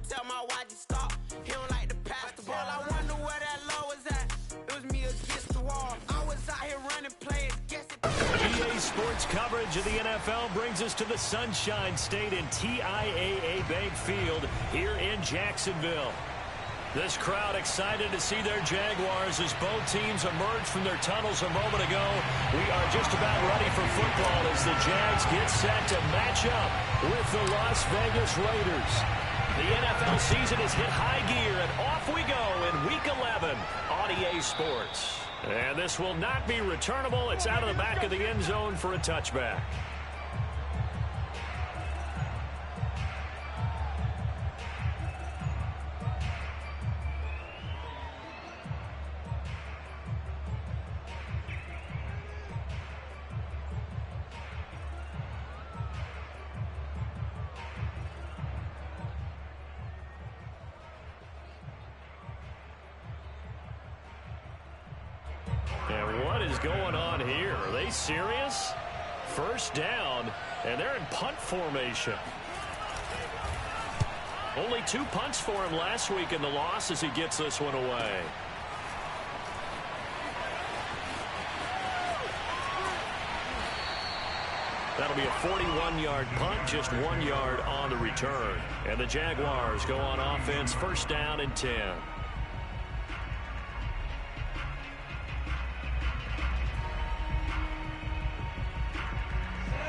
Tell my watch to stop. He don't like to pass the ball. I wonder where that low was at. It was me against the wall. I was out here running plays. Guess it. EA Sports coverage of the NFL brings us to the Sunshine State in TIAA Bank Field here in Jacksonville. This crowd excited to see their Jaguars as both teams emerged from their tunnels a moment ago. We are just about ready for football as the Jags get set to match up with the Las Vegas Raiders. The NFL season has hit high gear, and off we go in Week 11 on EA Sports. And this will not be returnable. It's out of the back of the end zone for a touchback. And what is going on here? Are they serious? First down, and they're in punt formation. Only 2 punts for him last week in the loss as he gets this one away. That'll be a 41-yard punt, just 1 yard on the return. And the Jaguars go on offense, first down and 10.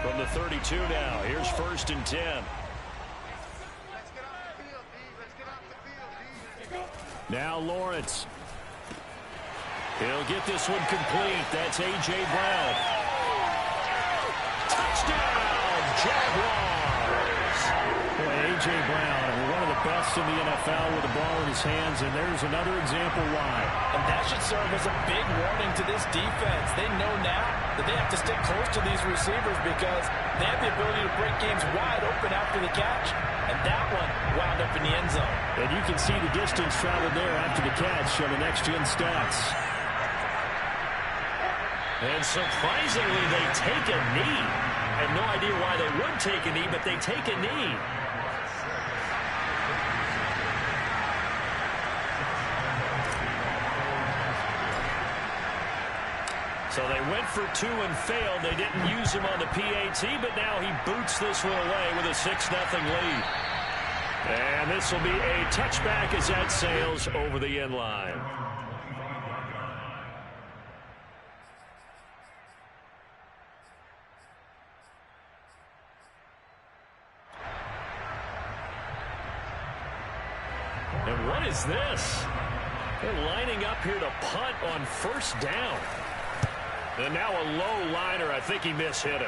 From the 32 now, here's first and 10. Now Lawrence. He'll get this one complete. That's A.J. Brown. Touchdown, Jaguars! Boy, A.J. Brown, one of the best in the NFL with the ball in his hands, and there's another example why. And that should serve as a big warning to this defense. They know now that they have to stick close to these receivers because they have the ability to break games wide open after the catch. And that one wound up in the end zone. And you can see the distance traveled there after the catch on the next-gen stats. And surprisingly, they take a knee. I have no idea why they would take a knee, but they take a knee. So they went for 2 and failed. They didn't use him on the PAT, but now he boots this one away with a 6-0 lead. And this will be a touchback as that sails over the end line. And what is this? They're lining up here to punt on first down. And now a low liner. I think he mishit it.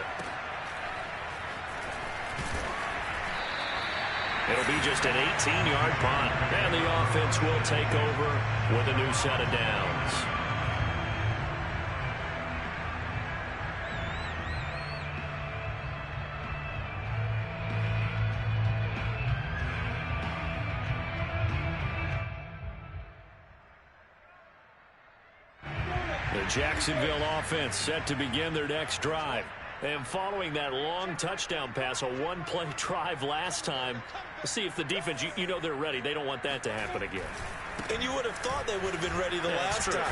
It'll be just an 18-yard punt. And the offense will take over with a new set of downs. The Jacksonville offense set to begin their next drive. And following that long touchdown pass, a one-play drive last time, let's see if the defense, you know they're ready. They don't want that to happen again. And you would have thought they would have been ready the last time.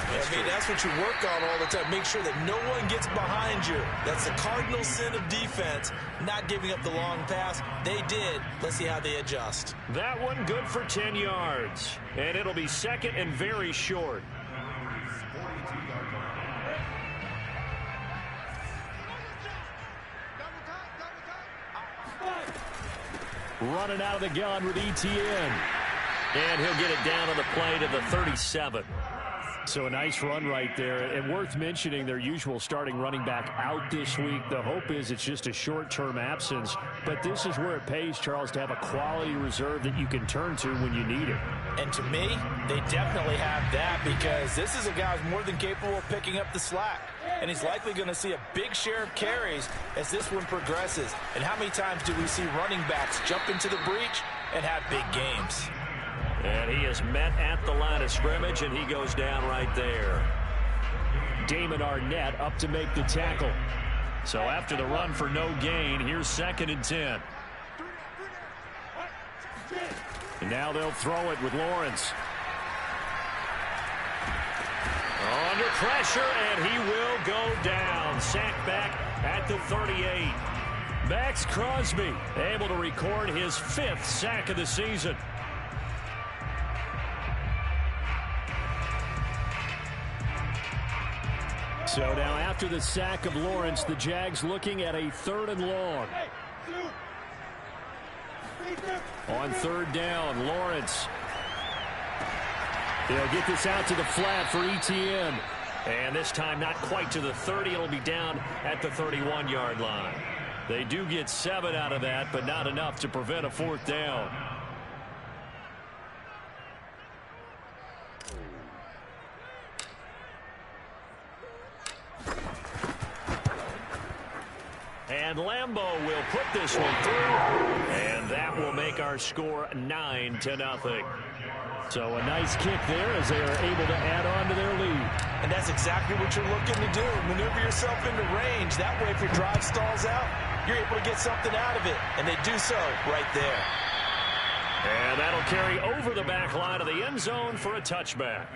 That's what you work on all the time. Make sure that no one gets behind you. That's the cardinal sin of defense, not giving up the long pass. They did. Let's see how they adjust. That one good for 10 yards. And it'll be second and very short. Running out of the gun with ETN. And he'll get it down on the play to the 37. So a nice run right there. And worth mentioning, their usual starting running back out this week. The hope is it's just a short-term absence. But this is where it pays, Charles, to have a quality reserve that you can turn to when you need it. And to me, they definitely have that because this is a guy who's more than capable of picking up the slack. And he's likely going to see a big share of carries as this one progresses. And how many times do we see running backs jump into the breach and have big games? And he is met at the line of scrimmage, and he goes down right there. Damon Arnett up to make the tackle. So after the run for no gain, here's second and 10. And now they'll throw it with Lawrence. Under pressure, and he will go down. Sacked back at the 38. Max Crosby able to record his 5th sack of the season. So now after the sack of Lawrence, the Jags looking at a 3rd and long. On 3rd down, Lawrence. They'll get this out to the flat for ETN. And this time not quite to the 30. It'll be down at the 31-yard line. They do get 7 out of that, but not enough to prevent a 4th down. And Lambeau will put this one through. And that will make our score 9-0. So a nice kick there as they are able to add on to their lead. And that's exactly what you're looking to do. Maneuver yourself into range. That way, if your drive stalls out, you're able to get something out of it. And they do so right there. And that'll carry over the back line of the end zone for a touchback.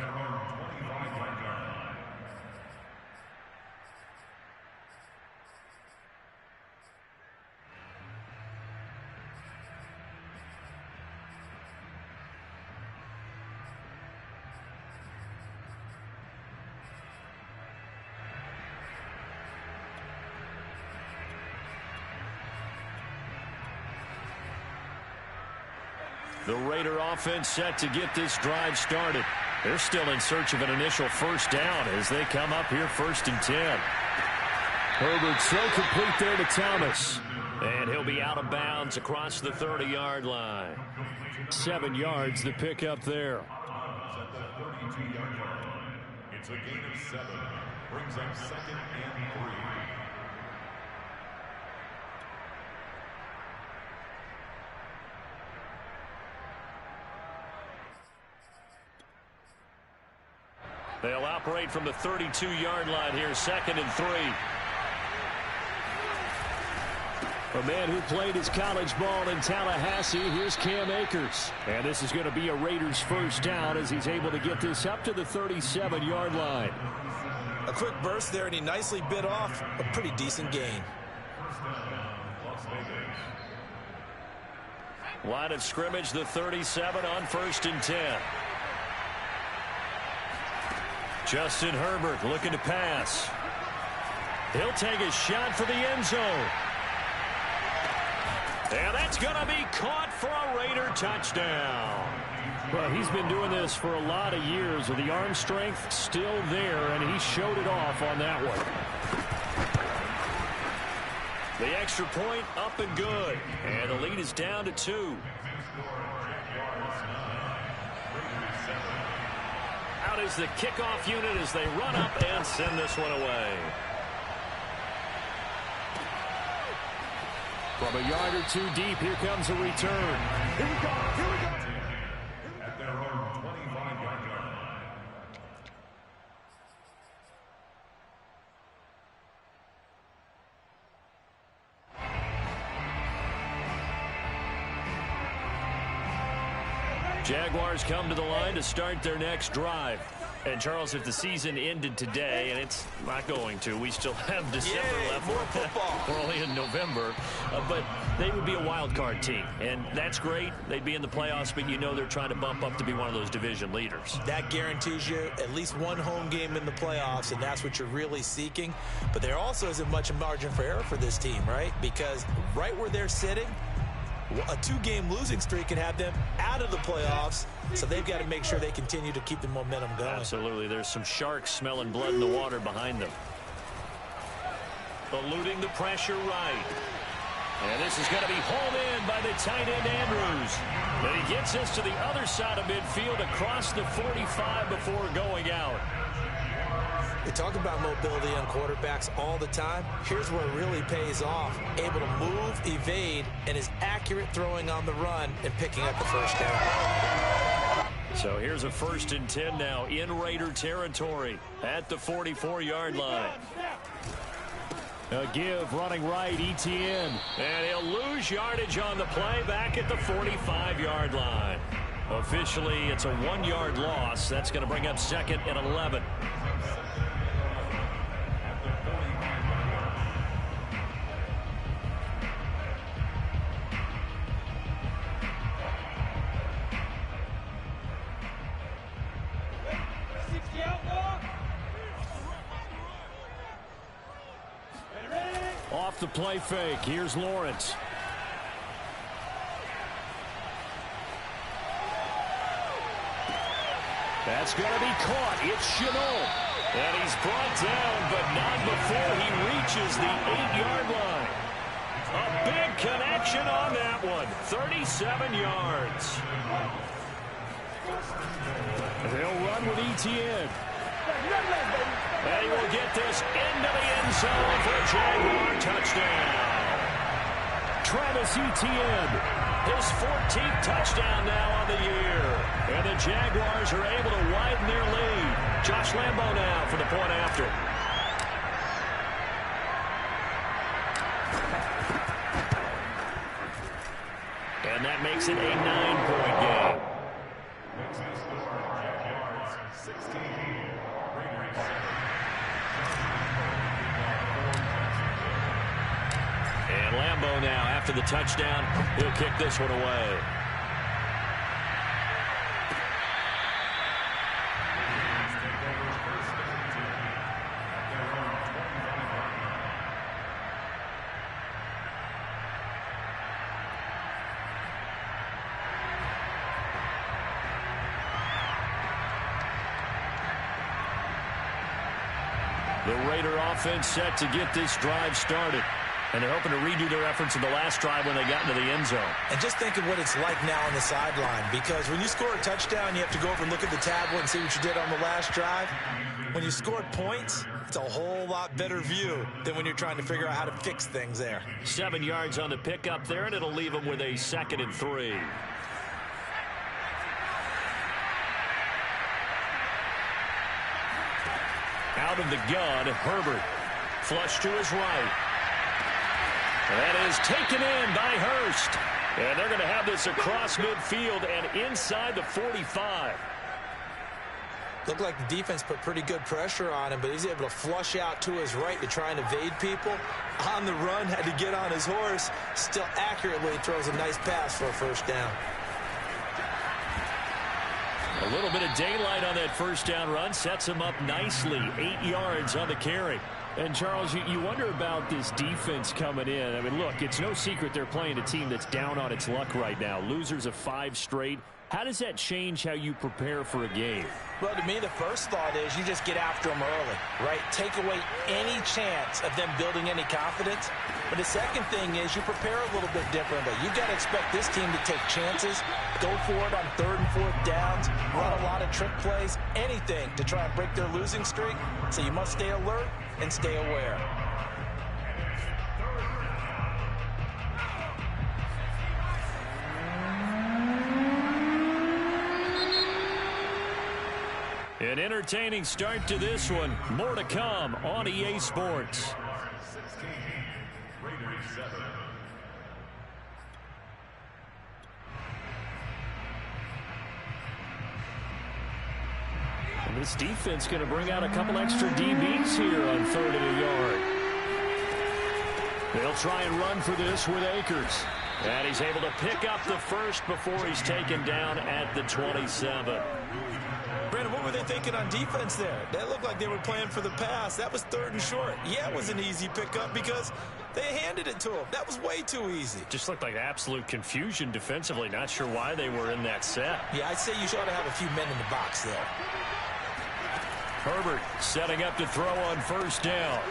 The Raider offense set to get this drive started. They're still in search of an initial 1st down as they come up here 1st and 10. Herbert so complete there to Thomas. And he'll be out of bounds across the 30-yard line. 7 yards to pick up there. It's a gain of 7. Brings up 2nd and 3. They'll operate from the 32-yard line here, 2nd and 3. A man who played his college ball in Tallahassee, here's Cam Akers. And this is going to be a Raiders 1st down as he's able to get this up to the 37-yard line. A quick burst there, and he nicely bit off a pretty decent gain. Line of scrimmage, the 37 on 1st and 10. Justin Herbert looking to pass. He'll take a shot for the end zone. And that's going to be caught for a Raider touchdown. Well, he's been doing this for a lot of years with the arm strength still there, and he showed it off on that one. The extra point up and good. And the lead is down to 2. Out is the kickoff unit as they run up and send this one away. From a yard or 2 deep, here comes a return. Here we go. Here we go. At their own 25-yard line. Jaguars come to the line to start their next drive. And, Charles, if the season ended today, and it's not going to, we still have December left. More football. We're only in November. But they would be a wild card team. And that's great. They'd be in the playoffs, but you know they're trying to bump up to be one of those division leaders. That guarantees you at least one home game in the playoffs, and that's what you're really seeking. But there also isn't much margin for error for this team, right? Because right where they're sitting, a 2-game losing streak can have them out of the playoffs, so they've got to make sure they continue to keep the momentum going. Absolutely. There's some sharks smelling blood in the water behind them. Eluding the pressure right. And this is going to be hauled in by the tight end Andrews. And he gets this to the other side of midfield across the 45 before going out. We talk about mobility on quarterbacks all the time. Here's where it really pays off. Able to move, evade, and is accurate throwing on the run and picking up the 1st down. So here's a 1st and 10 now in Raider territory at the 44-yard line. A give running right, ETN. And he'll lose yardage on the play back at the 45-yard line. officially it's a 1-yard loss. That's going to bring up 2nd and 11. Off the play fake. Here's Lawrence. That's going to be caught. It's Chenault. And he's brought down, but not before he reaches the 8-yard line. A big connection on that one. 37 yards. They'll run with Etienne. And he will get this into the end zone for a Jaguar touchdown. Travis Etienne, his 14th touchdown now on the year. And the Jaguars are able to widen their lead. Josh Lambo now for the point after. And that makes it a 9-point game. And Lambo now, after the touchdown, he'll kick this one away. The Raider offense set to get this drive started. And they're hoping to redo their efforts in the last drive when they got into the end zone. And just think of what it's like now on the sideline. Because when you score a touchdown, you have to go over and look at the tablet and see what you did on the last drive. When you scored points, it's a whole lot better view than when you're trying to figure out how to fix things there. 7 yards on the pickup there, and it'll leave them with a 2nd and 3. Out of the gun, Herbert. Flush to his right. That is taken in by Hurst. And they're going to have this across midfield and inside the 45. Looked like the defense put pretty good pressure on him, but he's able to flush out to his right to try and evade people. On the run, had to get on his horse. Still accurately throws a nice pass for a first down. A little bit of daylight on that first down run sets him up nicely. 8 yards on the carry. And, Charles, you wonder about this defense coming in. I mean, look, it's no secret they're playing a team that's down on its luck right now. Losers of 5 straight. How does that change how you prepare for a game? Well, to me, the first thought is you just get after them early, right? Take away any chance of them building any confidence. But the second thing is you prepare a little bit differently. You got to expect this team to take chances, go for it on 3rd and 4th downs, run a lot of trick plays, anything to try and break their losing streak. So you must stay alert and stay aware. An entertaining start to this one. More to come on EA Sports. 16, Raiders 7. And this defense going to bring out a couple extra DBs here on 3rd and a yard. They'll try and run for this with Akers. And he's able to pick up the first before he's taken down at the 27. Brandon, what were they thinking on defense there? That looked like they were playing for the pass. That was 3rd and short. Yeah, it was an easy pickup because they handed it to him. That was way too easy. Just looked like absolute confusion defensively. Not sure why they were in that set. Yeah, I'd say you should have a few men in the box there. Herbert setting up to throw on 1st down.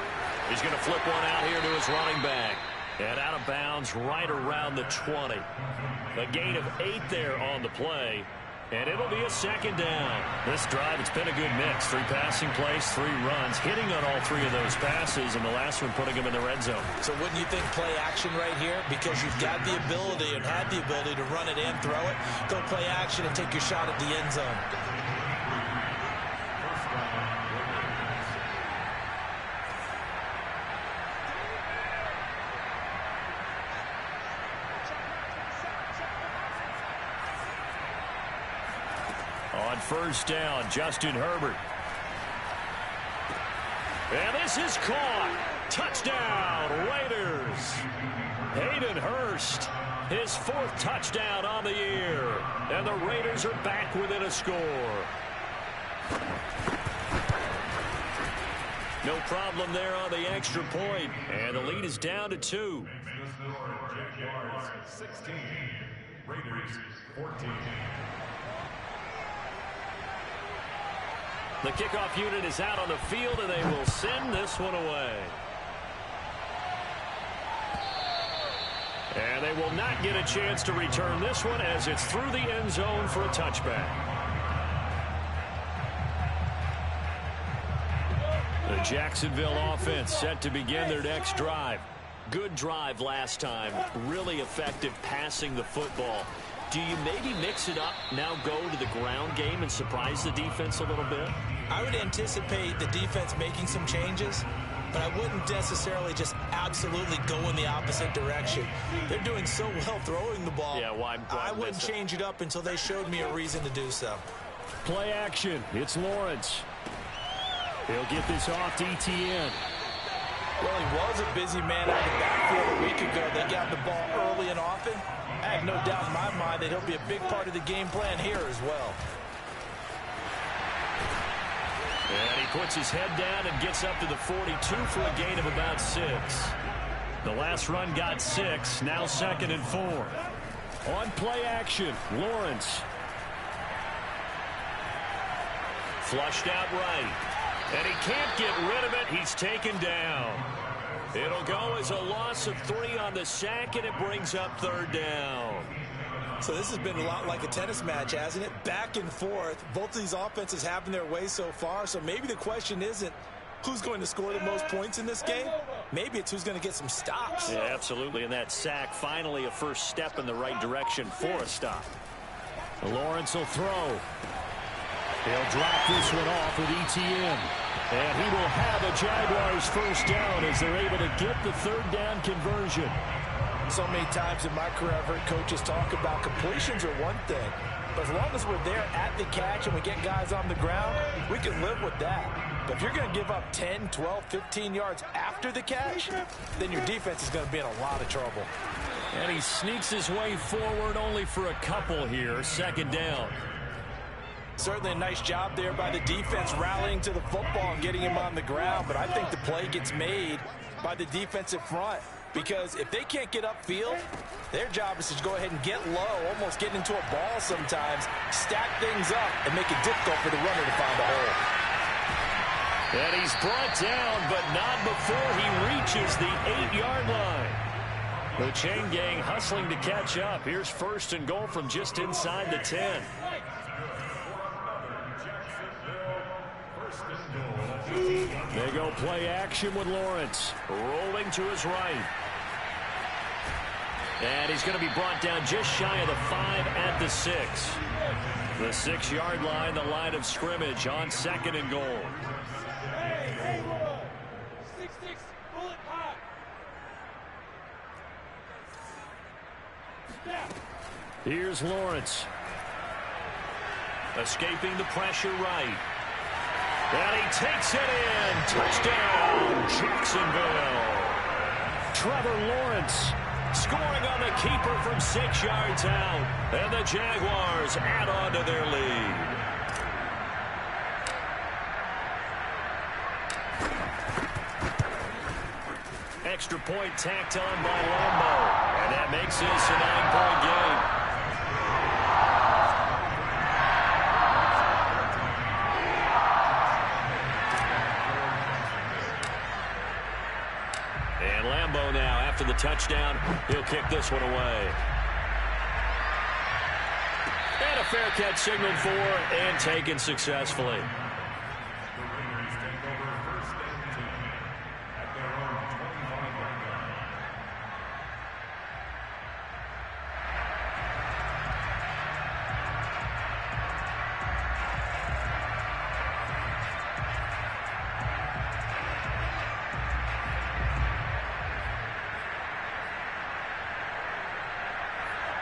He's going to flip one out here to his running back. And out of bounds right around the 20. A gain of 8 there on the play. And it'll be a 2nd down. This drive, it's been a good mix. 3 passing plays, 3 runs, hitting on all 3 of those passes, and the last one putting him in the red zone. So wouldn't you think play action right here? Because you've got the ability and had the ability to run it and throw it. Go play action and take your shot at the end zone. On first down, Justin Herbert. And this is caught. Touchdown, Raiders. Hayden Hurst, his 4th touchdown on the year. And the Raiders are back within a score. No problem there on the extra point. And the lead is down to 2. Jaguars 16, Raiders 14. The kickoff unit is out on the field, and they will send this one away. And they will not get a chance to return this one as it's through the end zone for a touchback. The Jacksonville offense set to begin their next drive. Good drive last time. Really effective passing the football. Do you maybe mix it up, now go to the ground game and surprise the defense a little bit? I would anticipate the defense making some changes, but I wouldn't necessarily just absolutely go in the opposite direction. They're doing so well throwing the ball. Yeah, why I wouldn't change it up until they showed me a reason to do so. Play action. It's Lawrence. He'll get this off to ETN. Well, he was a busy man out of the backfield a week ago. They got the ball early and often. I have no doubt in my mind that he'll be a big part of the game plan here as well. And he puts his head down and gets up to the 42 for a gain of about 6. The last run got 6. Now 2nd and 4. On play action, Lawrence. Flushed out right. And he can't get rid of it. He's taken down. It'll go as a loss of 3 on the sack, and it brings up 3rd down. So this has been a lot like a tennis match, hasn't it? Back and forth. Both of these offenses having their way so far. So maybe the question isn't who's going to score the most points in this game. Maybe it's who's going to get some stops. Yeah, absolutely. And that sack, finally a first step in the right direction for a stop. Lawrence will throw. He'll drop this one off with ETN. And he will have a Jaguars first down as they're able to get the 3rd down conversion. So many times in my career, I've heard coaches talk about completions are one thing. But as long as we're there at the catch and we get guys on the ground, we can live with that. But if you're going to give up 10, 12, 15 yards after the catch, then your defense is going to be in a lot of trouble. And he sneaks his way forward only for a couple here. 2nd down. Certainly a nice job there by the defense rallying to the football and getting him on the ground. But I think the play gets made by the defensive front. Because if they can't get upfield, their job is to go ahead and get low, almost get into a ball sometimes, stack things up, and make it difficult for the runner to find a hole. And he's brought down, but not before he reaches the 8-yard line. The chain gang hustling to catch up. Here's 1st and goal from just inside the 10. They go play action with Lawrence. Rolling to his right. And he's going to be brought down just shy of the 5 at the 6. The 6-yard line, the line of scrimmage on 2nd and goal. Here's Lawrence. Escaping the pressure right. And he takes it in. Touchdown, Jacksonville. Trevor Lawrence scoring on the keeper from 6 yards out. And the Jaguars add on to their lead. Extra point tacked on by Lambeau. And that makes this a 9-point game. And Lambeau now, after the touchdown, he'll kick this one away. And a fair catch signaled for and taken successfully.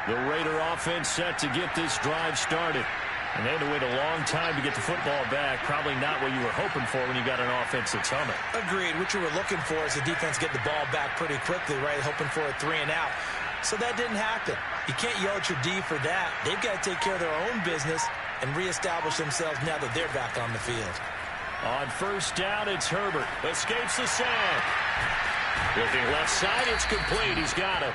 The Raider offense set to get this drive started. And they had to wait a long time to get the football back. Probably not what you were hoping for when you got an offense that's humming. Agreed. What you were looking for is the defense getting the ball back pretty quickly, right? Hoping for a 3 and out. So that didn't happen. You can't yell at your D for that. They've got to take care of their own business and reestablish themselves now that they're back on the field. On first down, it's Herbert. Escapes the sack. Looking left side, it's complete. He's got it.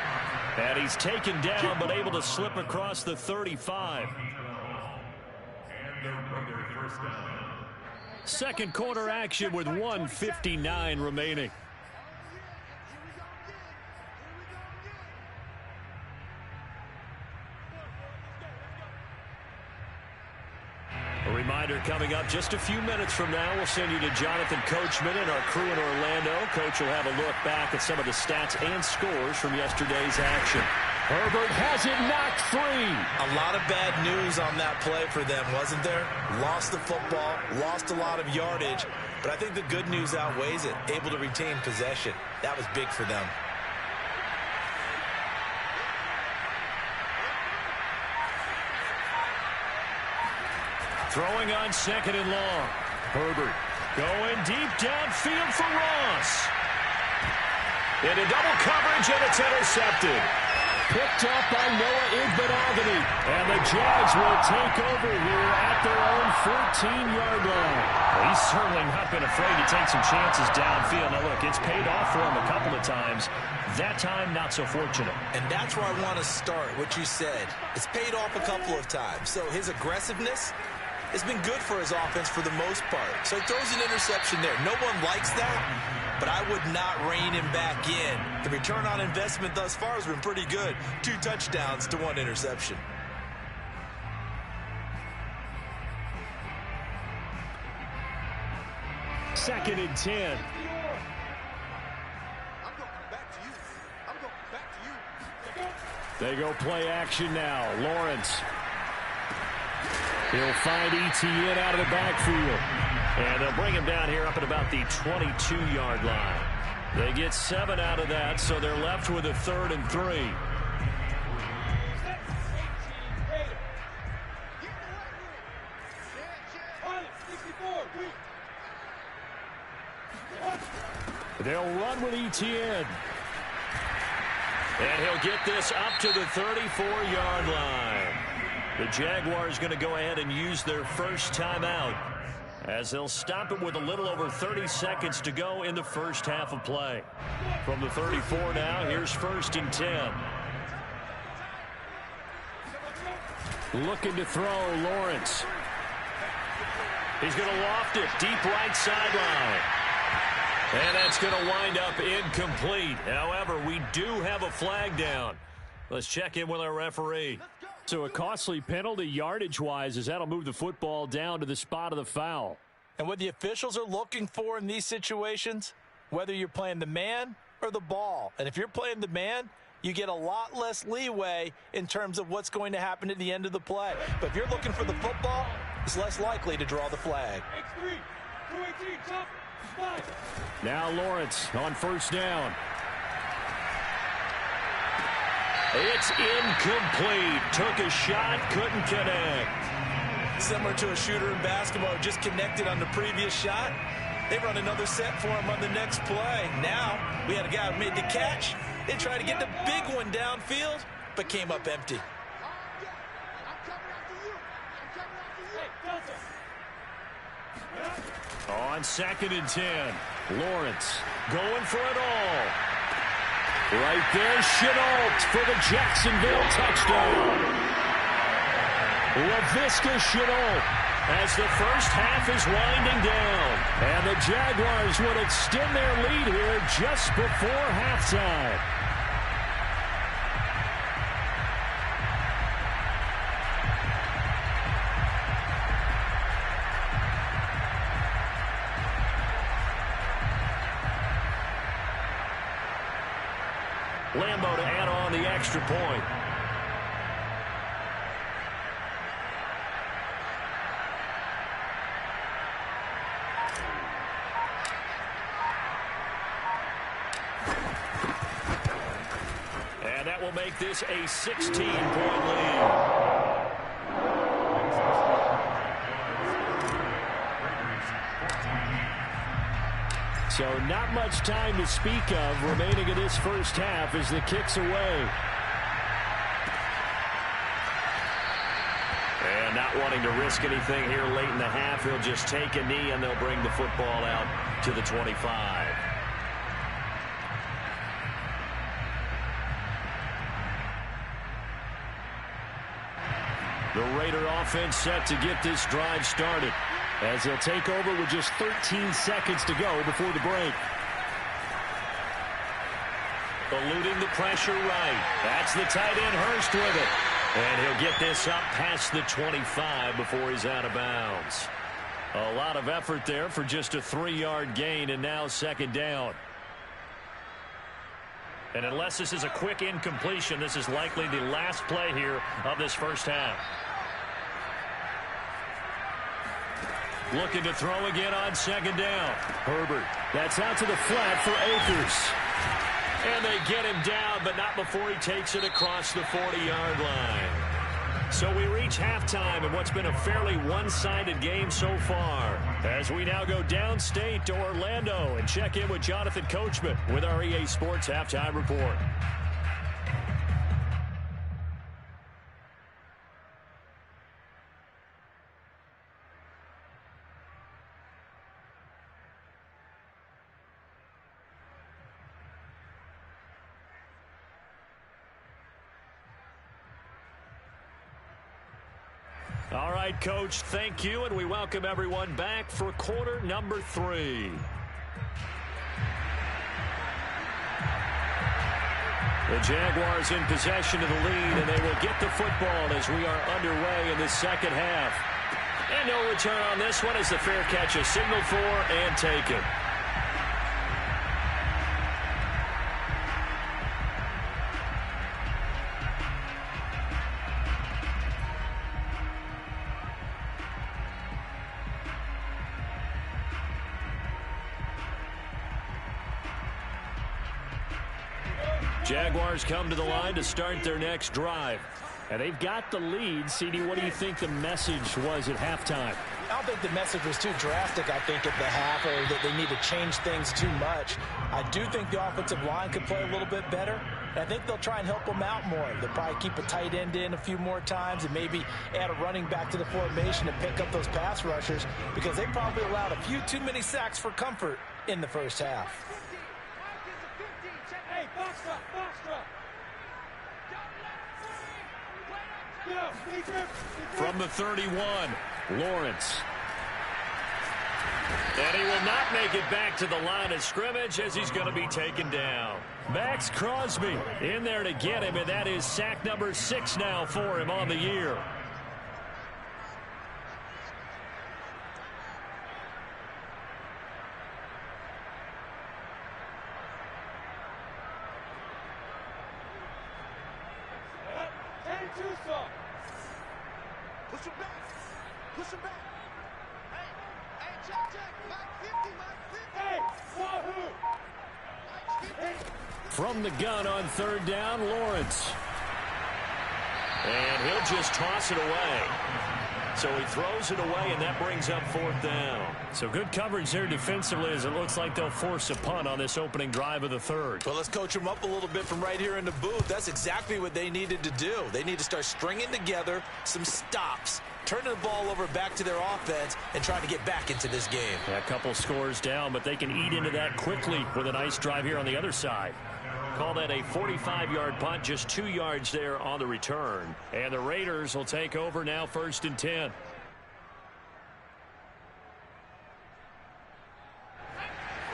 And he's taken down, but able to slip across the 35. Second quarter action with 1:59 remaining. A reminder coming up just a few minutes from now. We'll send you to Jonathan Coachman and our crew in Orlando. Coach will have a look back at some of the stats and scores from yesterday's action. Herbert has it knocked free. A lot of bad news on that play for them, wasn't there? Lost the football, lost a lot of yardage, but I think the good news outweighs it. Able to retain possession. That was big for them. Throwing on second and long. Herbert going deep downfield for Ross. Into double coverage, and it's intercepted. Picked up by Noah Igbenogany. And the Jags will take over here at their own 14-yard line. Well, he's certainly not been afraid to take some chances downfield. Now, look, it's paid off for him a couple of times. That time, not so fortunate. And that's where I want to start, what you said. It's paid off a couple of times. So his aggressiveness has been good for his offense for the most part. So he throws an interception there. No one likes that, but I would not rein him back in. The return on investment thus far has been pretty good. 2 touchdowns to 1 interception. Second and 10. They go play action now. Lawrence. He'll find Etienne out of the backfield. And they'll bring him down here up at about the 22-yard line. They get 7 out of that, so they're left with a 3rd and 3. They'll run with Etienne. And he'll get this up to the 34-yard line. The Jaguars going to go ahead and use their first timeout, as they'll stop it with a little over 30 seconds to go in the first half of play. From the 34 now, here's 1st and 10. Looking to throw, Lawrence. He's going to loft it deep right sideline. And that's going to wind up incomplete. However, we do have a flag down. Let's check in with our referee. So a costly penalty yardage-wise, as that'll move the football down to the spot of the foul. And what the officials are looking for in these situations, whether you're playing the man or the ball. And if you're playing the man, you get a lot less leeway in terms of what's going to happen at the end of the play. But if you're looking for the football, it's less likely to draw the flag. Now Lawrence on first down. It's incomplete. Took a shot, couldn't connect. Similar to a shooter in basketball who just connected on the previous shot. They run another set for him on the next play. Now, we had a guy who made the catch. They tried to get the big one downfield, but came up empty. On 2nd and 10, Lawrence going for it all. Right there, Shenault for the Jacksonville touchdown. LaVisca Shenault as the first half is winding down. And the Jaguars would extend their lead here just before halftime. Lambo to add on the extra point. And that will make this a 16-point lead. So not much time to speak of remaining in this first half as the kick's away. And not wanting to risk anything here late in the half, he'll just take a knee and they'll bring the football out to the 25. The Raider offense set to get this drive started as they'll take over with just 13 seconds to go before the break. Eluding the pressure right. That's the tight end Hurst with it. And he'll get this up past the 25 before he's out of bounds. A lot of effort there for just a 3-yard gain, and now second down. And unless this is a quick incompletion, this is likely the last play here of this first half. Looking to throw again on second down. Herbert. That's out to the flat for Akers. And they get him down, but not before he takes it across the 40-yard line. So we reach halftime in what's been a fairly one-sided game so far, as we now go downstate to Orlando and check in with Jonathan Coachman with our EA Sports Halftime Report. All right, Coach, thank you, and we welcome everyone back for quarter number 3. The Jaguars in possession of the lead, and they will get the football as we are underway in the second half. And no return on this one as the fair catch is signaled for and taken. Jaguars come to the line to start their next drive. And they've got the lead. CD, what do you think the message was at halftime? I don't think the message was too drastic, I think, at the half, or that they need to change things too much. I do think the offensive line could play a little bit better. And I think they'll try and help them out more. They'll probably keep a tight end in a few more times and maybe add a running back to the formation and pick up those pass rushers, because they probably allowed a few too many sacks for comfort in the first half. From the 31, Lawrence. And he will not make it back to the line of scrimmage as he's going to be taken down. Max Crosby in there to get him, and that is sack number 6 now for him on the year. Push him back. Push him back. Hey, check. Mike 50, Mike 50. Hey, Wahoo. From the gun on third down, Lawrence. And he'll just toss it away. So he throws it away, and that brings up fourth down. So good coverage there defensively, as it looks like they'll force a punt on this opening drive of the third. Well, let's coach them up a little bit from right here in the booth. That's exactly what they needed to do. They need to start stringing together some stops, turning the ball over back to their offense, and trying to get back into this game. Yeah, a couple scores down, but they can eat into that quickly with a nice drive here on the other side. Call that a 45-yard punt, just 2 yards there on the return. And the Raiders will take over now, 1st and 10.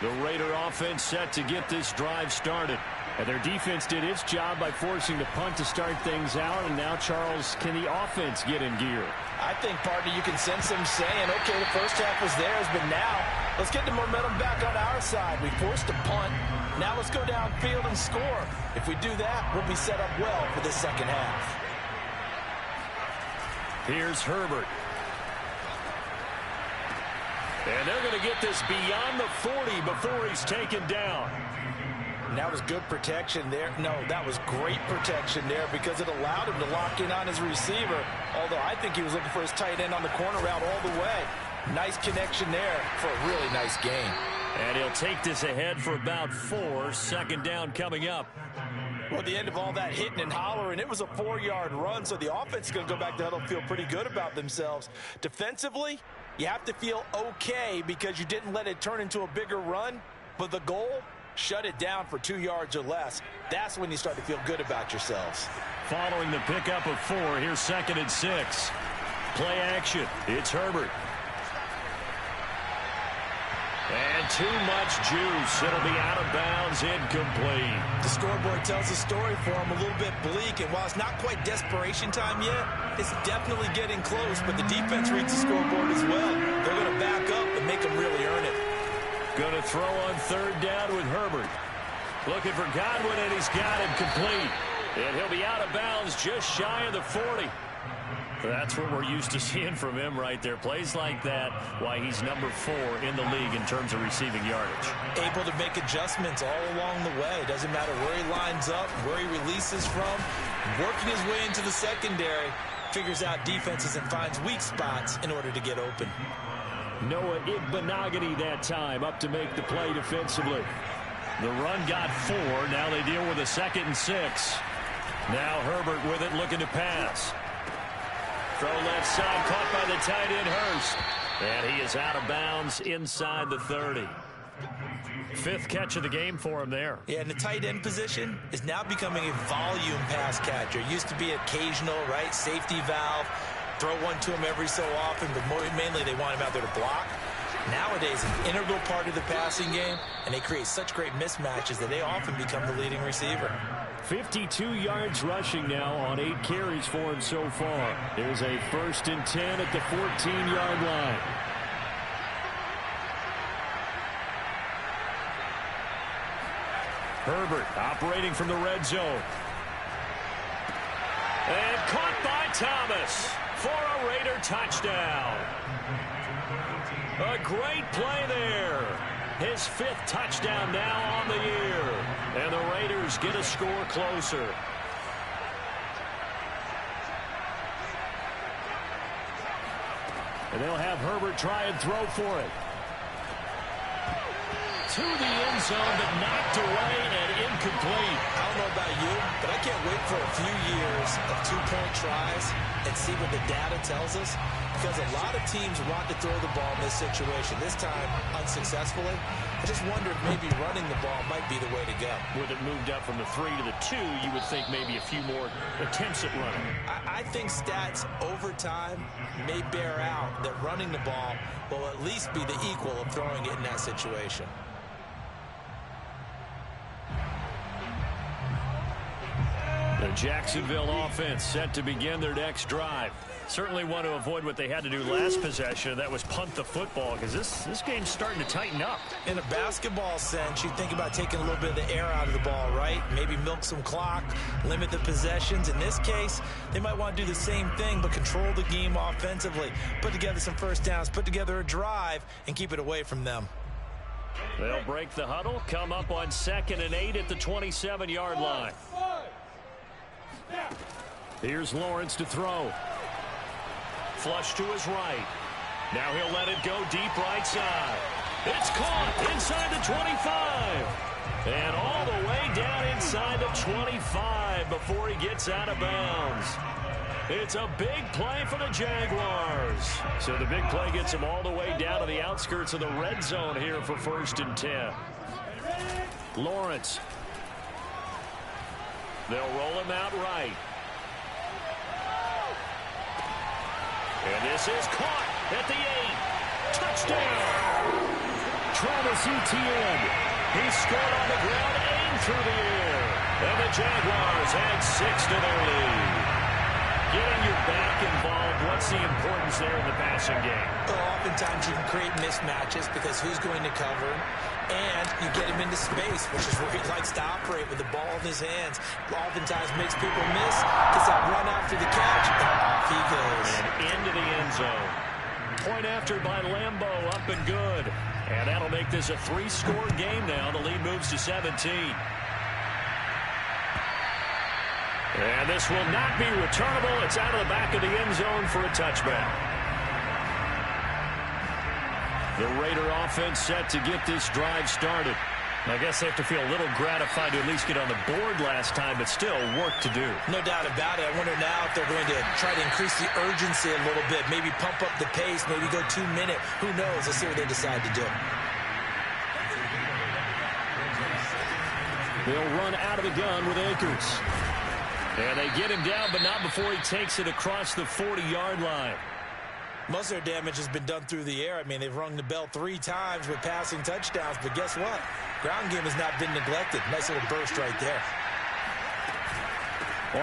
The Raider offense set to get this drive started. And their defense did its job by forcing the punt to start things out. And now, Charles, can the offense get in gear? I think, partner, you can sense them saying, okay, the first half was theirs, but now let's get the momentum back on our side. We forced a punt. Now let's go downfield and score. If we do that, we'll be set up well for the second half. Here's Herbert. And they're going to get this beyond the 40 before he's taken down. And that was good protection there. No, that was great protection there because it allowed him to lock in on his receiver. Although I think he was looking for his tight end on the corner route all the way. Nice connection there for a really nice gain. And he'll take this ahead for about 4. Second down coming up. Well, at the end of all that hitting and hollering, it was a 4-yard run, so the offense is going to go back to huddle and feel pretty good about themselves. Defensively, you have to feel okay because you didn't let it turn into a bigger run, but the goal, shut it down for 2 yards or less. That's when you start to feel good about yourselves. Following the pickup of 4, here's 2nd and 6. Play action. It's Herbert. And too much juice. It'll be out of bounds, incomplete. The scoreboard tells the story for him, a little bit bleak, and while it's not quite desperation time yet, it's definitely getting close, but the defense reads the scoreboard as well. They're going to back up and make them really earn it. Going to throw on 3rd down with Herbert. Looking for Godwin, and he's got him complete. And he'll be out of bounds just shy of the 40. That's what we're used to seeing from him right there. Plays like that, why he's number 4 in the league in terms of receiving yardage. Able to make adjustments all along the way. Doesn't matter where he lines up, where he releases from. Working his way into the secondary, figures out defenses and finds weak spots in order to get open. Noah Igbenogany that time up to make the play defensively. The run got 4. Now they deal with a 2nd and 6. Now Herbert with it, looking to pass. Throw left side, caught by the tight end Hurst. And he is out of bounds inside the 30. 5th catch of the game for him there. Yeah, and the tight end position is now becoming a volume pass catcher. Used to be occasional, right? Safety valve. Throw one to him every so often, but mainly they want him out there to block. Nowadays, an integral part of the passing game, and they create such great mismatches that they often become the leading receiver. 52 yards rushing now on 8 carries for him so far. There's a 1st and 10 at the 14-yard line. Herbert operating from the red zone. And caught by Thomas for a Raider touchdown. A great play there. His 5th touchdown now on the year. And the Raiders get a score closer. And they'll have Herbert try and throw for it. To the end zone, but knocked away and incomplete. I don't know about you, but I can't wait for a few years of 2-point tries and see what the data tells us. Because a lot of teams want to throw the ball in this situation. This time, unsuccessfully. I just wonder if maybe running the ball might be the way to go. With it moved up from the 3 to the 2, you would think maybe a few more attempts at running. I think stats over time may bear out that running the ball will at least be the equal of throwing it in that situation. The Jacksonville offense set to begin their next drive. Certainly want to avoid what they had to do last possession. That was punt the football, because this game's starting to tighten up. In a basketball sense, you think about taking a little bit of the air out of the ball, right? Maybe milk some clock, limit the possessions. In this case, they might want to do the same thing, but control the game offensively. Put together some first downs, put together a drive, and keep it away from them. They'll break the huddle, come up on 2nd and 8 at the 27-yard line. Here's Lawrence to throw. Flush to his right. Now he'll let it go deep right side. It's caught inside the 25. And all the way down inside the 25 before he gets out of bounds. It's a big play for the Jaguars. So the big play gets him all the way down to the outskirts of the red zone here for 1st and 10. Lawrence. They'll roll him out right. And this is caught at the 8. Touchdown! Travis Etienne. He scored on the ground and through the air. And the Jaguars add 6 to their lead. Getting your back involved, what's the importance there in the passing game? Well, oftentimes you can create mismatches because who's going to cover him, and you get him into space, which is where he likes to operate with the ball in his hands. Oftentimes makes people miss, gets that run after the catch, and off he goes. And into the end zone. Point after by Lambeau, up and good. And that'll make this a 3-score game now. The lead moves to 17. And this will not be returnable. It's out of the back of the end zone for a touchback. The Raider offense set to get this drive started. I guess they have to feel a little gratified to at least get on the board last time, but still work to do. No doubt about it. I wonder now if they're going to try to increase the urgency a little bit, maybe pump up the pace, maybe go 2-minute. Who knows? Let's see what they decide to do. They'll run out of the gun with Akers. And they get him down, but not before he takes it across the 40-yard line. Most of their damage has been done through the air. I mean, they've rung the bell 3 times with passing touchdowns, but guess what? Ground game has not been neglected. Nice little burst right there.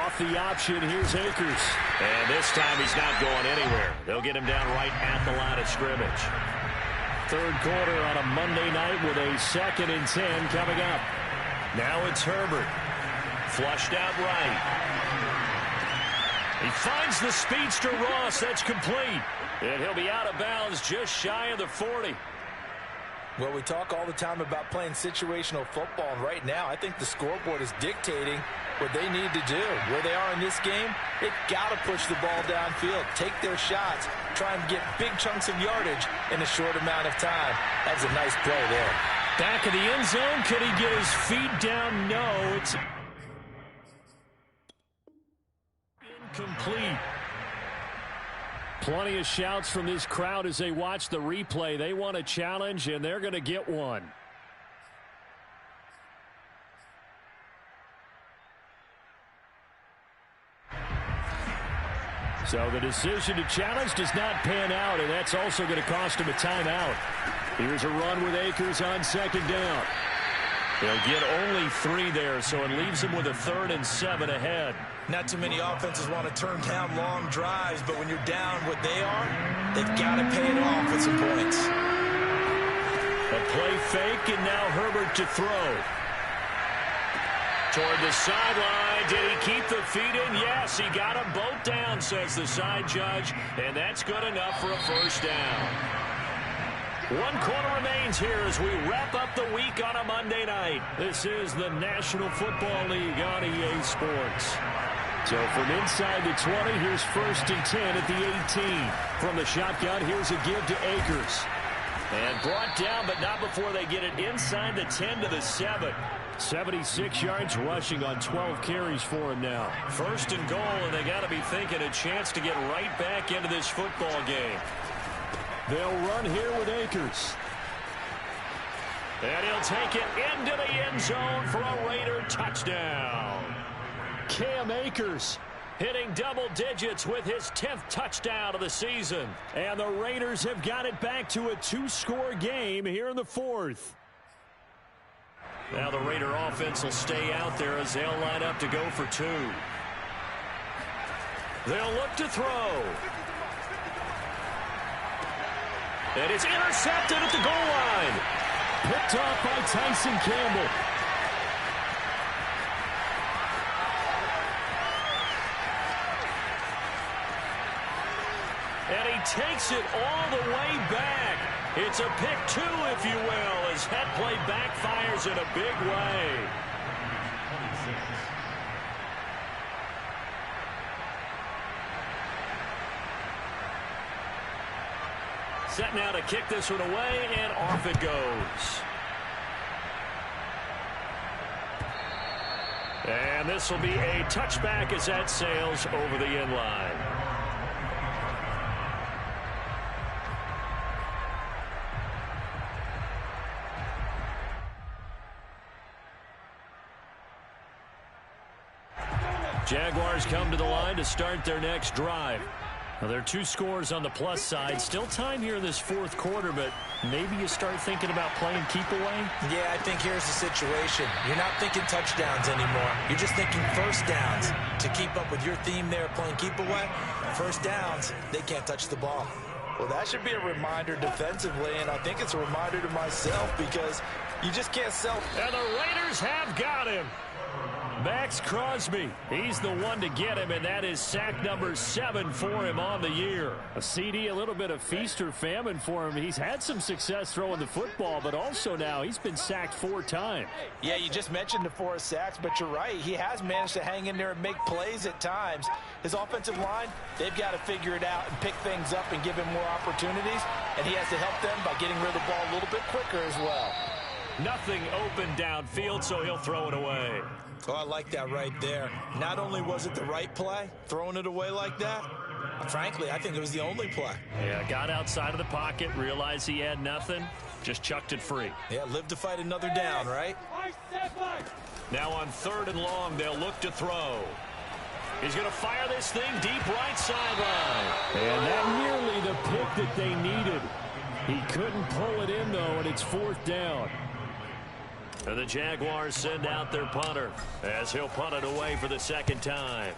Off the option, here's Akers. And this time he's not going anywhere. They'll get him down right at the line of scrimmage. Third quarter on a Monday night with a 2nd and 10 coming up. Now it's Herbert. Flushed out right. He finds the speedster Ross. That's complete. And he'll be out of bounds just shy of the 40. Well, we talk all the time about playing situational football, and right now I think the scoreboard is dictating what they need to do. Where they are in this game, they've got to push the ball downfield, take their shots, try and get big chunks of yardage in a short amount of time. That's a nice play there. Back of the end zone. Could he get his feet down? No, it's incomplete. Plenty of shouts from this crowd as they watch the replay. They want a challenge, and they're going to get one. So the decision to challenge does not pan out, and that's also going to cost him a timeout. Here's a run with Akers on 2nd down. They'll get only 3 there, so it leaves them with a 3rd and 7 ahead. Not too many offenses want to turn down long drives, but when you're down what they are, they've got to pay it off with some points. A play fake, and now Herbert to throw. Toward the sideline. Did he keep the feet in? Yes, he got them both down, says the side judge, and that's good enough for a 1st down. 1 quarter remains here as we wrap up the week on a Monday night. This is the National Football League on EA Sports. So from inside the 20, here's 1st and 10 at the 18. From the shotgun, here's a give to Akers. And brought down, but not before they get it inside the 10 to the 7. 76 yards rushing on 12 carries for him now. 1st and goal, and they got to be thinking a chance to get right back into this football game. They'll run here with Akers. And he'll take it into the end zone for a Raider touchdown. Cam Akers hitting double digits with his 10th touchdown of the season. And the Raiders have got it back to a 2-score game here in the 4th. Now the Raider offense will stay out there as they'll line up to go for 2. They'll look to throw. And it's intercepted at the goal line. Picked off by Tyson Campbell. And he takes it all the way back. It's a pick 2, if you will, as that play backfires in a big way. Set now to kick this one away, and off it goes. And this will be a touchback as that sails over the end line. Jaguars come to the line to start their next drive. Now, there are 2 scores on the plus side. Still time here in this 4th quarter, but maybe you start thinking about playing keep away? Yeah, I think here's the situation. You're not thinking touchdowns anymore. You're just thinking 1st downs. To keep up with your theme there, playing keep away, 1st downs, they can't touch the ball. Well, that should be a reminder defensively, and I think it's a reminder to myself because you just can't sell. And the Raiders have got him. Max Crosby, he's the one to get him, and that is sack number 7 for him on the year. A CD, a little bit of feast or famine for him. He's had some success throwing the football, but also now he's been sacked 4 times. Yeah, you just mentioned the 4 sacks, but you're right. He has managed to hang in there and make plays at times. His offensive line, they've got to figure it out and pick things up and give him more opportunities, and he has to help them by getting rid of the ball a little bit quicker as well. Nothing open downfield, so he'll throw it away. Oh, I like that right there. Not only was it the right play, throwing it away like that, frankly, I think it was the only play. Yeah, got outside of the pocket, realized he had nothing, just chucked it free. Yeah, live to fight another down, right? Now on 3rd and long, they'll look to throw. He's going to fire this thing deep right sideline. And that nearly the pick that they needed. He couldn't pull it in, though, and it's 4th down. And the Jaguars send out their punter as he'll punt it away for the 2nd time.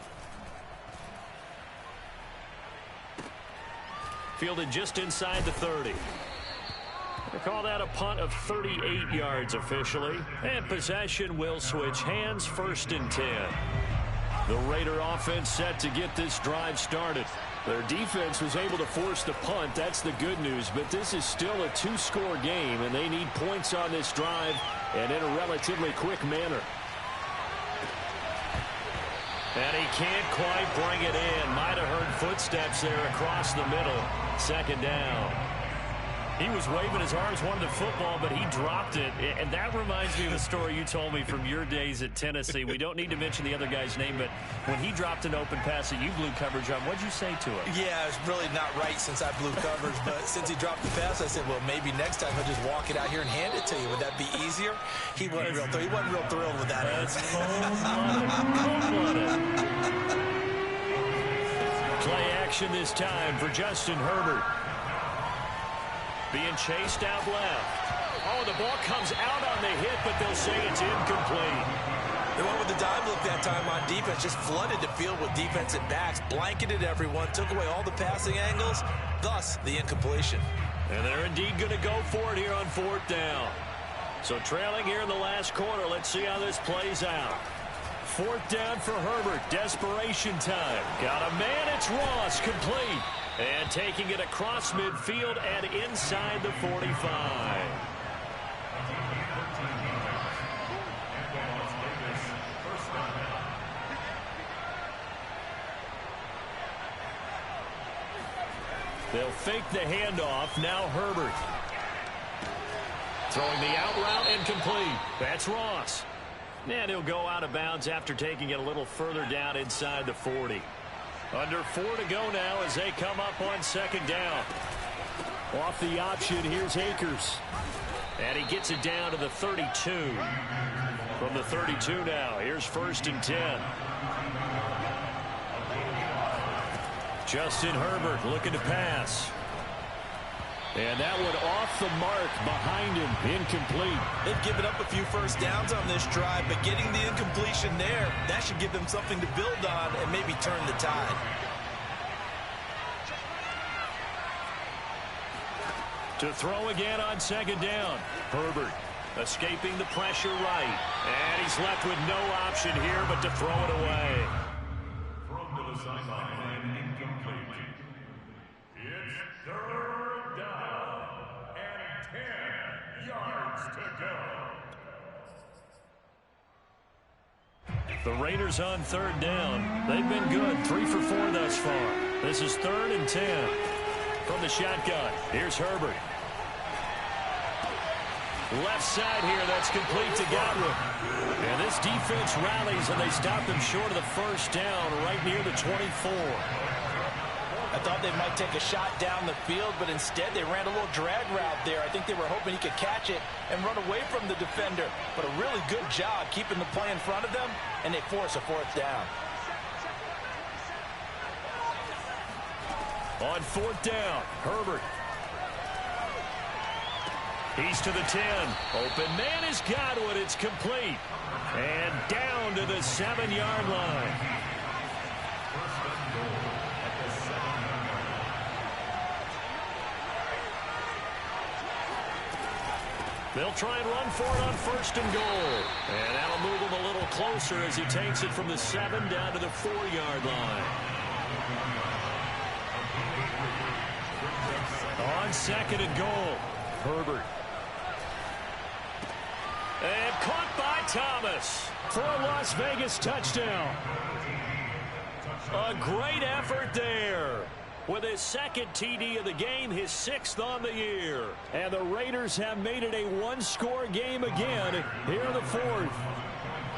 Fielded just inside the 30. They call that a punt of 38 yards officially. And possession will switch hands, 1st and 10. The Raider offense set to get this drive started. Their defense was able to force the punt. That's the good news. But this is still a 2-score game, and they need points on this drive and in a relatively quick manner. And he can't quite bring it in. Might have heard footsteps there across the middle. 2nd down. He was waving his arms, wanted the football, but he dropped it. And that reminds me of a story you told me from your days at Tennessee. We don't need to mention the other guy's name, but when he dropped an open pass that you blew coverage on, what'd you say to him? Yeah, it's really not right since I blew coverage, but since he dropped the pass, I said, well, maybe next time I'll just walk it out here and hand it to you. Would that be easier? He wasn't real thrilled with that. That's cold-blooded. Play action this time for Justin Herbert. Being chased out left. Oh, the ball comes out on the hit, but they'll say it's incomplete. They went with the dive look that time on defense, just flooded the field with defensive backs, blanketed everyone, took away all the passing angles, thus the incompletion. And they're indeed going to go for it here on 4th down. So trailing here in the last quarter, let's see how this plays out. 4th down for Herbert, desperation time. Got a man, it's Ross, complete. And taking it across midfield and inside the 45. They'll fake the handoff. Now Herbert. Throwing the out route incomplete. That's Ross. And he'll go out of bounds after taking it a little further down inside the 40. Under 4 to go now as they come up on 2nd down. Off the option, here's Akers. And he gets it down to the 32. From the 32 now, here's 1st and 10. Justin Herbert looking to pass. And that one off the mark behind him, incomplete. They've given up a few first downs on this drive, but getting the incompletion there, that should give them something to build on and maybe turn the tide. To throw again on 2nd down. Herbert escaping the pressure right. And he's left with no option here but to throw it away. Thrown to the sideline and incomplete. It's 3rd down and 10 yards to go. The Raiders on 3rd down. They've been good, 3 for 4 thus far. This is 3rd and 10. From the shotgun, here's Herbert. Left side here, that's complete to Godwin. And this defense rallies, and they stop them short of the 1st down, right near the 24. I thought they might take a shot down the field, but instead they ran a little drag route there. I think they were hoping he could catch it and run away from the defender. But a really good job keeping the play in front of them, and they force a 4th down. On 4th down, Herbert. He's to the 10. Open man is Godwin. It's complete. And down to the 7-yard line. They'll try and run for it on 1st and goal. And that'll move him a little closer as he takes it from the 7 down to the 4-yard line. On 2nd and goal, Herbert. And caught by Thomas for a Las Vegas touchdown. A great effort there. With his 2nd TD of the game, his 6th on the year. And the Raiders have made it a one-score game again here in the 4th.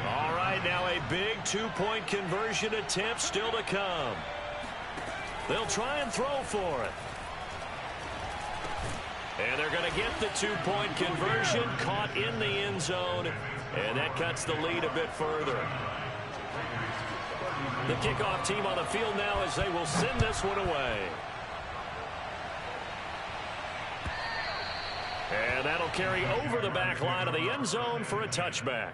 All right, now a big 2-point conversion attempt still to come. They'll try and throw for it. And they're going to get the 2-point conversion, caught in the end zone, and that cuts the lead a bit further. The kickoff team on the field now as they will send this one away. And that'll carry over the back line of the end zone for a touchback.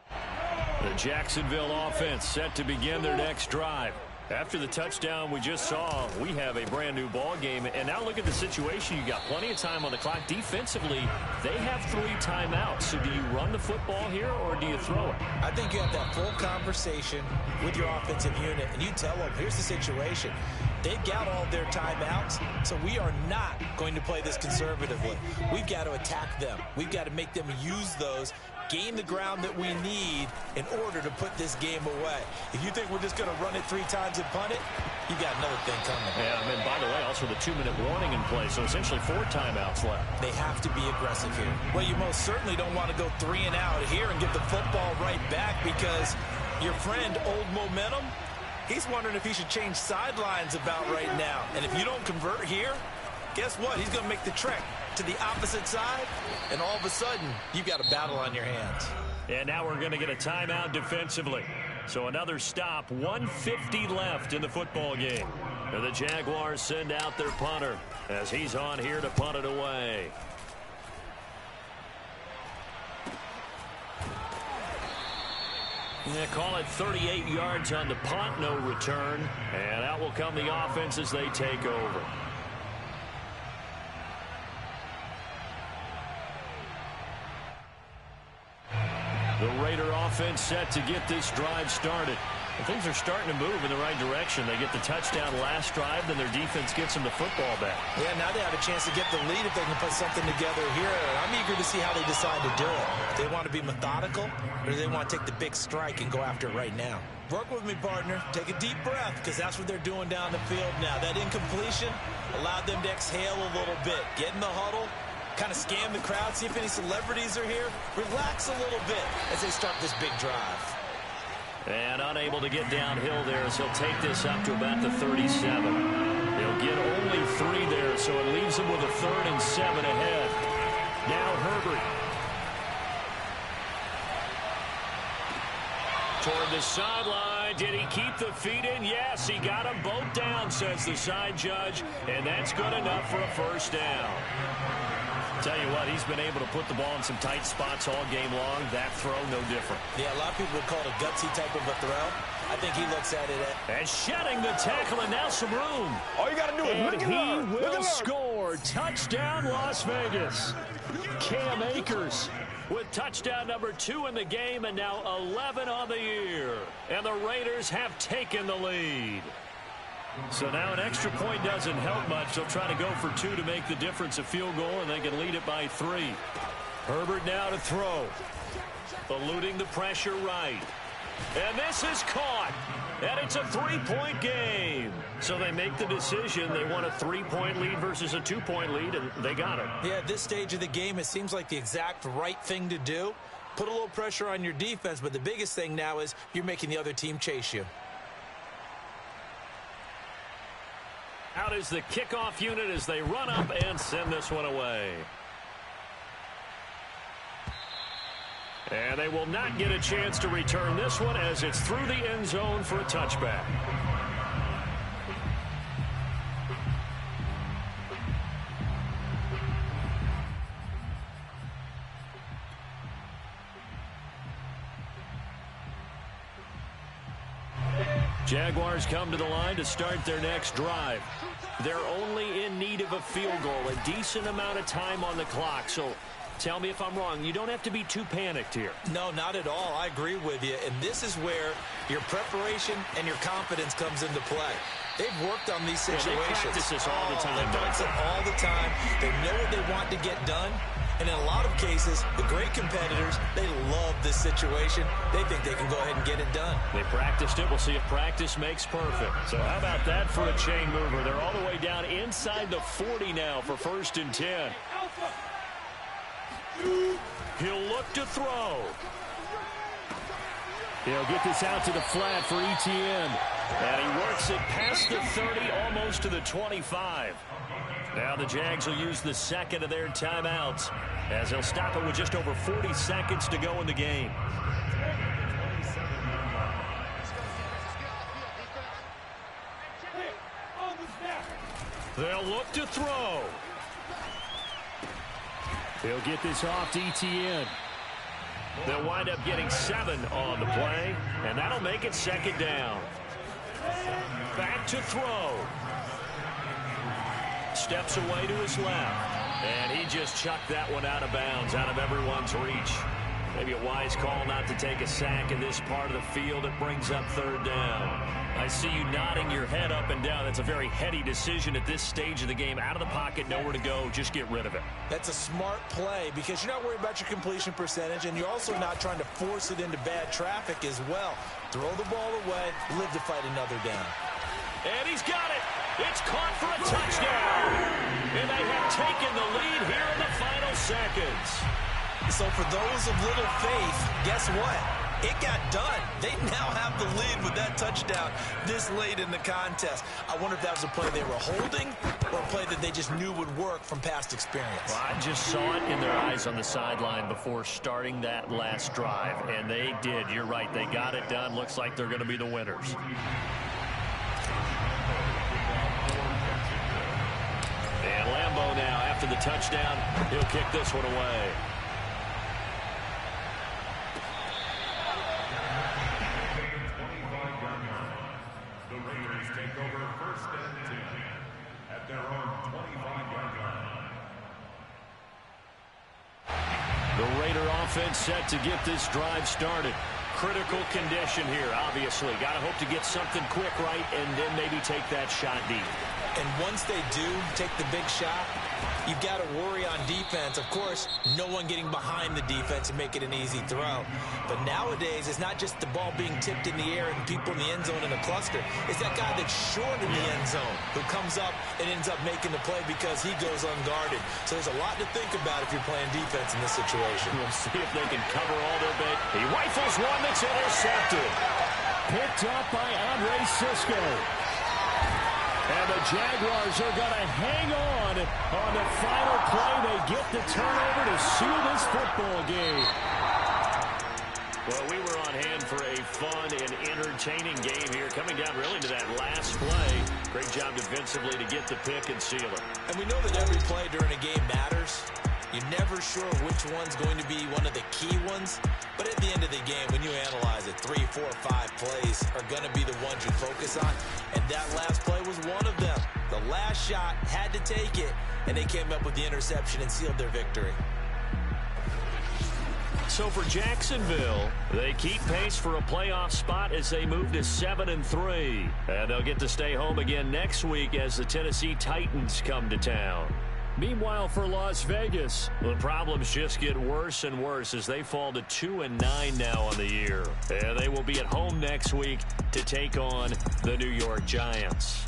The Jacksonville offense set to begin their next drive. After the touchdown we just saw, we have a brand new ball game. And now look at the situation. You got plenty of time on the clock. Defensively, they have 3 timeouts. So do you run the football here or do you throw it? I think you have that full conversation with your offensive unit, and you tell them, here's the situation. They've got all their timeouts, so we are not going to play this conservatively. We've got to attack them. We've got to make them use those, gain the ground that we need in order to put this game away. If you think we're just going to run it 3 times and punt it, you got another thing coming. Yeah, and by the way, also the 2-minute warning in play, so essentially 4 timeouts left. They have to be aggressive here. Well, you most certainly don't want to go 3 and out here and get the football right back, because your friend, Old Momentum, he's wondering if he should change sidelines about right now. And if you don't convert here, guess what? He's going to make the trek to the opposite side, and all of a sudden, you've got a battle on your hands. And now we're going to get a timeout defensively. So another stop, 1:50 left in the football game. And the Jaguars send out their punter as he's on here to punt it away. Yeah, call it 38 yards on the punt, no return. And out will come the offense as they take over. The Raider offense set to get this drive started. And things are starting to move in the right direction. They get the touchdown last drive, then their defense gets them the football back. Yeah, now they have a chance to get the lead if they can put something together here. I'm eager to see how they decide to do it. Do they want to be methodical, or do they want to take the big strike and go after it right now? Work with me, partner. Take a deep breath, because that's what they're doing down the field now. That incompletion allowed them to exhale a little bit. Get in the huddle. Kind of scan the crowd, see if any celebrities are here. Relax a little bit as they start this big drive. And unable to get downhill there, so he'll take this up to about the 37. He'll get only 3 there, so it leaves him with a 3rd and 7 ahead. Now Herbert. Toward the sideline. Did he keep the feet in? Yes, he got them both down, says the side judge. And that's good enough for a 1st down. Tell you what, he's been able to put the ball in some tight spots all game long. That throw, no different. Yeah, a lot of people would call it a gutsy type of a throw. I think he looks at it. And shedding the tackle, and now some room. All you got to do is look at he will score. Touchdown, Las Vegas. Cam Akers with touchdown number 2 in the game, and now 11 on the year. And the Raiders have taken the lead. So now an extra point doesn't help much. They'll try to go for 2 to make the difference a field goal, and they can lead it by 3. Herbert now to throw. Eluding the pressure right. And this is caught. And it's a 3-point game. So they make the decision. They want a 3-point lead versus a 2-point lead, and they got it. Yeah, at this stage of the game, it seems like the exact right thing to do. Put a little pressure on your defense, but the biggest thing now is you're making the other team chase you. Out is the kickoff unit as they run up and send this one away. And they will not get a chance to return this one as it's through the end zone for a touchback. Jaguars come to the line to start their next drive. They're only in need of a field goal, a decent amount of time on the clock. So tell me if I'm wrong. You don't have to be too panicked here. No, not at all. I agree with you. And this is where your preparation and your confidence comes into play. They've worked on these situations. They practice this all the time. They practice it all the time. They know what they want to get done. And in a lot of cases, the great competitors, they love this situation. They think they can go ahead and get it done. They practiced it. We'll see if practice makes perfect. So how about that for a chain mover? They're all the way down inside the 40 now for 1st and 10. He'll look to throw. He'll get this out to the flat for Etienne. And he works it past the 30, almost to the 25. Now the Jags will use the second of their timeouts as they'll stop it with just over 40 seconds to go in the game. They'll look to throw. He'll get this off to Etienne. They'll wind up getting 7 on the play, and that'll make it 2nd down. Back to throw. Steps away to his left, and he just chucked that one out of bounds, out of everyone's reach. Maybe a wise call not to take a sack in this part of the field. It brings up 3rd down. I see you nodding your head up and down. That's a very heady decision at this stage of the game. Out of the pocket, nowhere to go. Just get rid of it. That's a smart play because you're not worried about your completion percentage, and you're also not trying to force it into bad traffic as well. Throw the ball away, live to fight another down. And he's got it. It's caught for a touchdown. And they have taken the lead here in the final seconds. So for those of little faith, guess what? It got done. They now have the lead with that touchdown this late in the contest. I wonder if that was a play they were holding or a play that they just knew would work from past experience. Well, I just saw it in their eyes on the sideline before starting that last drive, and they did. You're right. They got it done. Looks like they're going to be the winners. And Lambeau now, after the touchdown, he'll kick this one away. The Raiders take over 1st and 10 at their own 25-yard line. The Raider offense set to get this drive started. Critical condition here, obviously. Got to hope to get something quick right and then maybe take that shot deep. And once they do take the big shot, you've got to worry on defense. Of course, no one getting behind the defense and make it an easy throw. But nowadays, it's not just the ball being tipped in the air and people in the end zone in a cluster. It's that guy that's short in the end zone who comes up and ends up making the play because he goes unguarded. So there's a lot to think about if you're playing defense in this situation. We'll see if they can cover all their bait. He rifles one that's intercepted. Picked up by Andre Sisco. And the Jaguars are going to hang on the final play. They get the turnover to seal this football game. Well, we were on hand for a fun and entertaining game here, coming down really to that last play. Great job defensively to get the pick and seal it. And we know that every play during a game matters. You're never sure which one's going to be one of the key ones. But at the end of the game, when you analyze it, 3, 4, 5 plays are going to be the ones you focus on. And that last play was one of them. The last shot had to take it, and they came up with the interception and sealed their victory. So for Jacksonville, they keep pace for a playoff spot as they move to 7-3. And they'll get to stay home again next week as the Tennessee Titans come to town. Meanwhile, for Las Vegas, the problems just get worse and worse as they fall to 2-9 now on the year. And they will be at home next week to take on the New York Giants.